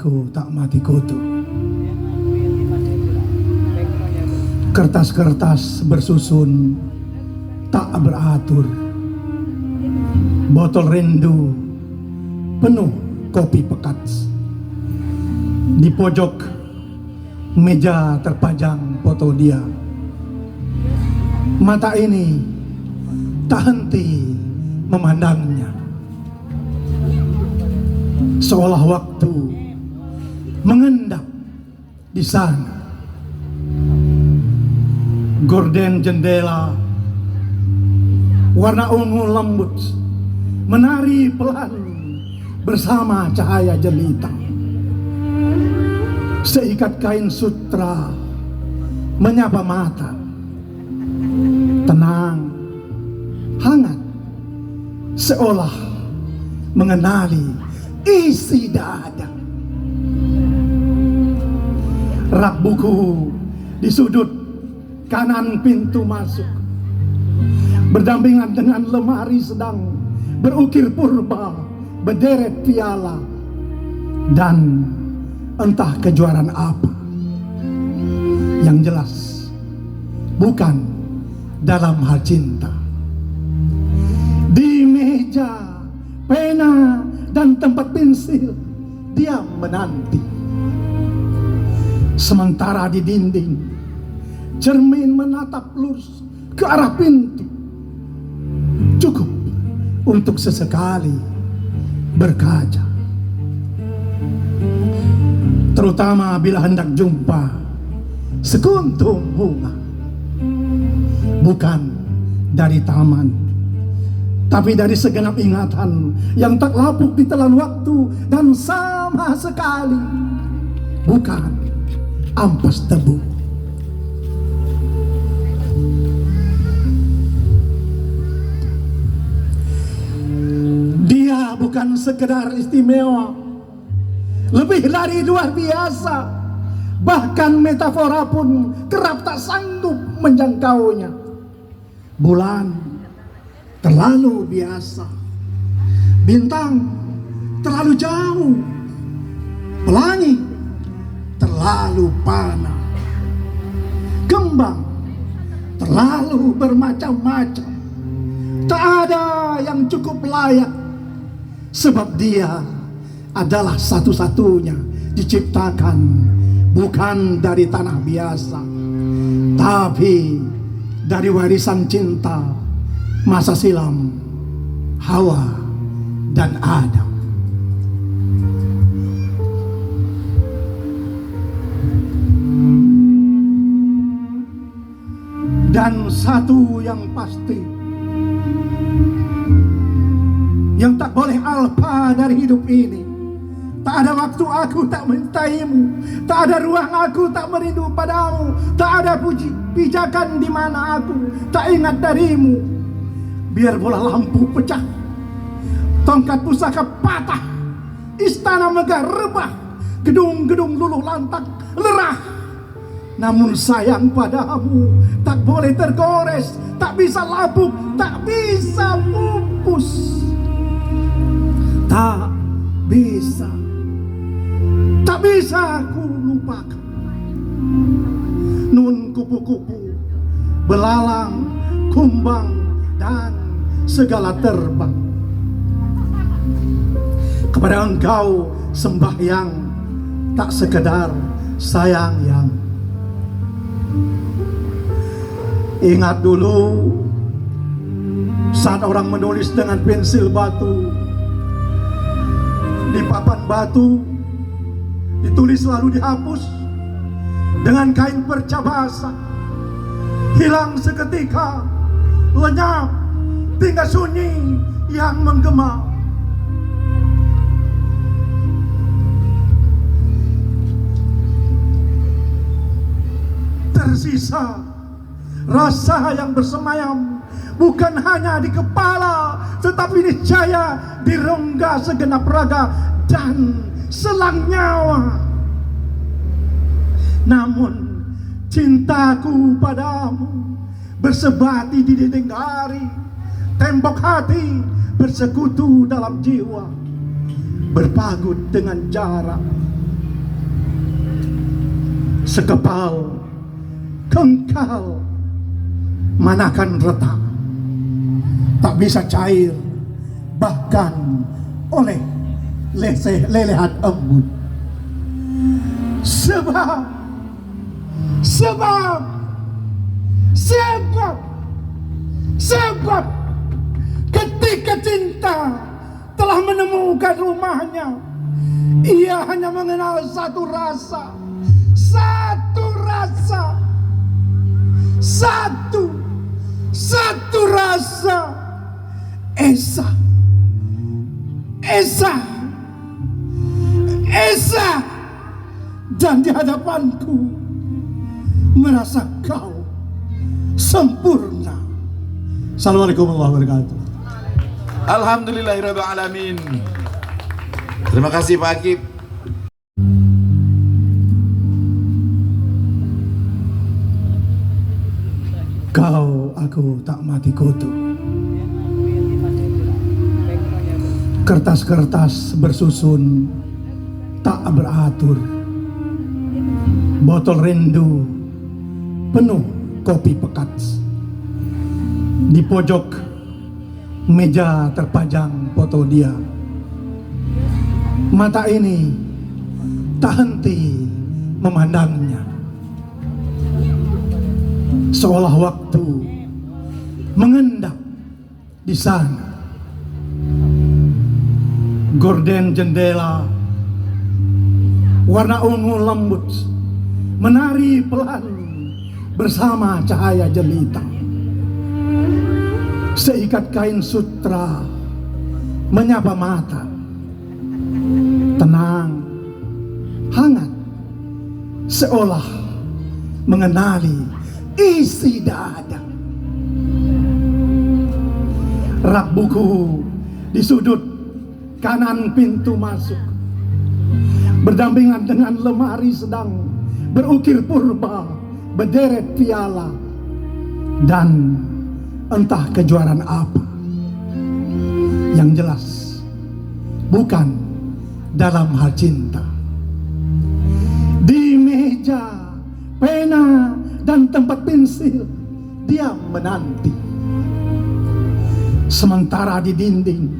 jiwaku tak mati kutu. Kertas-kertas bersusun tak beratur. Botol rindu penuh kopi pekat. Di pojok meja terpajang foto dia. Mata ini tak henti memandangnya, seolah waktu mengendap di sana. Gorden jendela warna ungu lembut menari pelan bersama cahaya jelita. Seikat kain sutra menyapa mata, tenang, hangat, seolah mengenali isi dada. Rak buku di sudut kanan pintu masuk, berdampingan dengan lemari sedang berukir purba, berderet piala, dan entah kejuaraan apa. Yang jelas bukan dalam hal cinta. Di meja, pena, dan tempat pensil dia menanti. Sementara di dinding, cermin menatap lurus ke arah pintu. Cukup untuk sesekali berkaca, terutama bila hendak jumpa sekuntum bunga, bukan dari taman, tapi dari segenap ingatan yang tak lapuk ditelan waktu, dan sama sekali bukan ampas tebu. Dia bukan sekedar istimewa, lebih dari luar biasa. Bahkan metafora pun kerap tak sanggup menjangkaunya. Bulan terlalu biasa, bintang terlalu jauh, pelangi terlalu panah, kembang terlalu bermacam-macam. Tak ada yang cukup layak, sebab dia adalah satu-satunya diciptakan bukan dari tanah biasa, tapi dari warisan cinta masa silam Hawa dan Adam. Dan satu yang pasti, yang tak boleh alpa dari hidup ini, tak ada waktu aku tak mencintaimu, tak ada ruang aku tak merindu padamu, tak ada pijakan di mana aku tak ingat darimu. Biar bola lampu pecah, tongkat pusaka patah, istana megah rebah, gedung-gedung luluh lantak lerah, namun sayang padamu tak boleh tergores, tak bisa lapuk, tak bisa pupus. Tak bisa ku lupakan. Nun kupu-kupu, belalang, kumbang, dan segala terbang. Kepada engkau sembahyang, tak sekedar sayang yang. Ingat dulu saat orang menulis dengan pensil batu, di papan batu ditulis lalu dihapus dengan kain perca basah. Hilang seketika, lenyap, tinggal sunyi yang menggema. Tersisa rasa yang bersemayam bukan hanya di kepala, tetapi niscaya di rongga segenap raga dan selang nyawa. Namun cintaku padamu bersebati di dinding hari, tembok hati bersekutu dalam jiwa, berpagut dengan jarak. sekepal, kengkal, manakan retak, tak bisa cair, bahkan oleh lelehan embun. Sebab ketika cinta telah menemukan rumahnya, ia hanya mengenal satu rasa, Esa, dan di hadapanku merasa kau sempurna. Assalamualaikum warahmatullahi wabarakatuh. Alhamdulillahirabbil alamin. Terima kasih Pak Akib. Kau aku tak mati kutu. Kertas-kertas bersusun tak beratur. Botol rindu penuh kopi pekat. Di pojok meja terpajang foto dia. Mata ini tak henti memandangnya, seolah waktu mengendap di sana. Gorden jendela warna ungu lembut menari pelan bersama cahaya jelita. Seikat kain sutra menyapa mata, tenang, hangat, seolah mengenali isi dada. Rak buku di sudut kanan pintu masuk, berdampingan dengan lemari sedang berukir purba, berderet piala, dan entah kejuaraan apa. Yang jelas bukan dalam hal cinta. Di meja, pena, dan tempat pensil dia menanti. Sementara di dinding,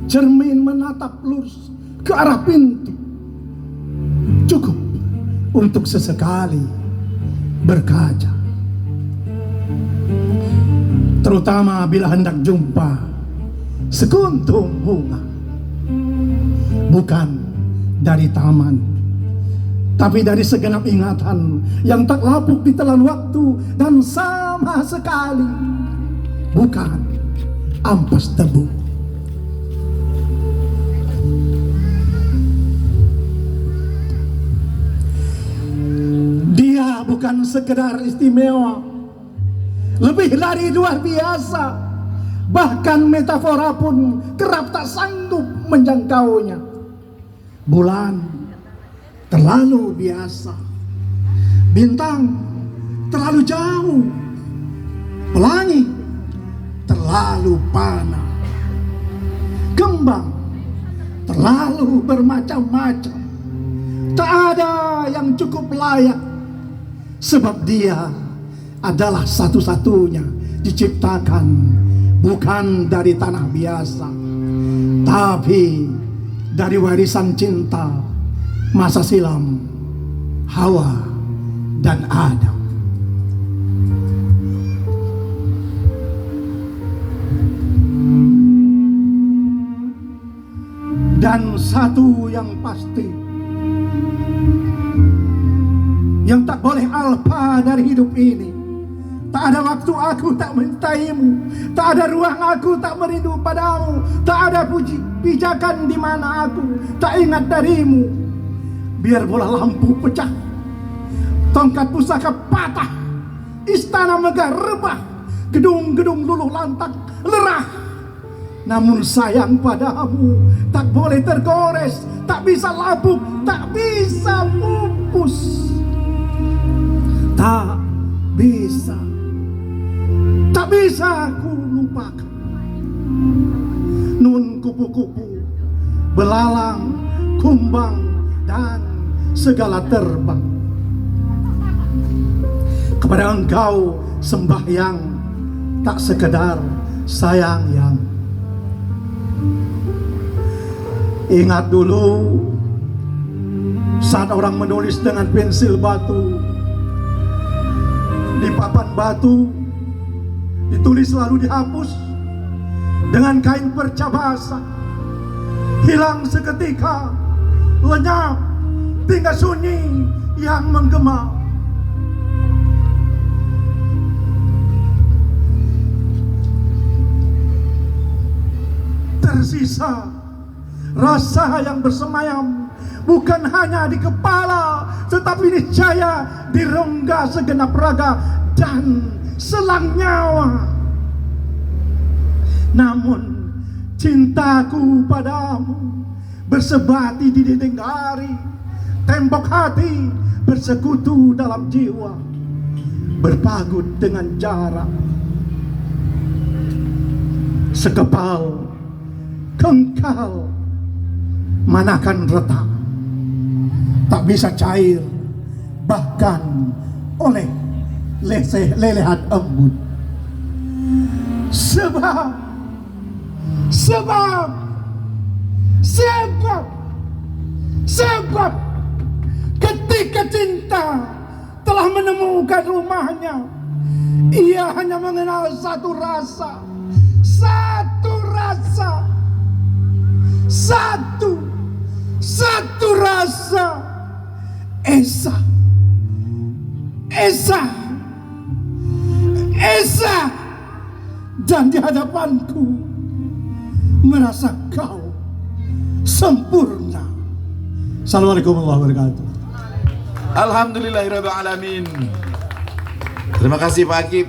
cermin menatap lurus ke arah pintu. Cukup untuk sesekali berkaca, terutama bila hendak jumpa sekuntum bunga, bukan dari taman, tapi dari segenap ingatan yang tak lapuk ditelan waktu, dan sama sekali bukan ampas tebu. Dia bukan sekedar istimewa, lebih dari luar biasa. Bahkan metafora pun kerap tak sanggup menjangkaunya. Bulan terlalu biasa, bintang terlalu jauh, pelangi terlalu panas, kembang terlalu bermacam-macam. Tak ada yang cukup layak, sebab dia adalah satu-satunya diciptakan bukan dari tanah biasa, tapi dari warisan cinta masa silam Hawa dan Adam. Dan satu yang pasti, yang tak boleh alpa dari hidup ini, tak ada waktu aku tak mencintaimu, tak ada ruang aku tak merindu padamu, tak ada pijakan di mana aku tak ingat darimu. Biar bola lampu pecah, tongkat pusaka patah, istana megah rebah, gedung-gedung luluh lantak lerah, namun sayang padamu tak boleh tergores, tak bisa lapuk, tak bisa pupus, tak bisa aku lupakan. Nun kupu-kupu, belalang, kumbang, dan segala terbang, Kepada Engkau sembahyang, tak sekedar sayang. Ingat dulu saat orang menulis dengan pensil batu, di papan batu ditulis lalu dihapus dengan kain perca basah, hilang seketika, lenyap, tinggal sunyi yang menggema. Tersisa rasa yang bersemayam bukan hanya di kepala, tetapi niscaya di rongga segenap raga dan selang nyawa. Namun cintaku padamu bersebati di dinding hari, tembok hati bersekutu dalam jiwa, berpagut dengan jarak. Sekepal kengkal manakan retak, tak bisa cair bahkan oleh lelehan embun. Sebab ketika cinta telah menemukan rumahnya, ia hanya mengenal satu rasa, Esa, dan di hadapanku merasa kau sempurna. Assalamualaikum warahmatullahi wabarakatuh. Alhamdulillahirrahmanirrahim. Terima kasih Pak Akib.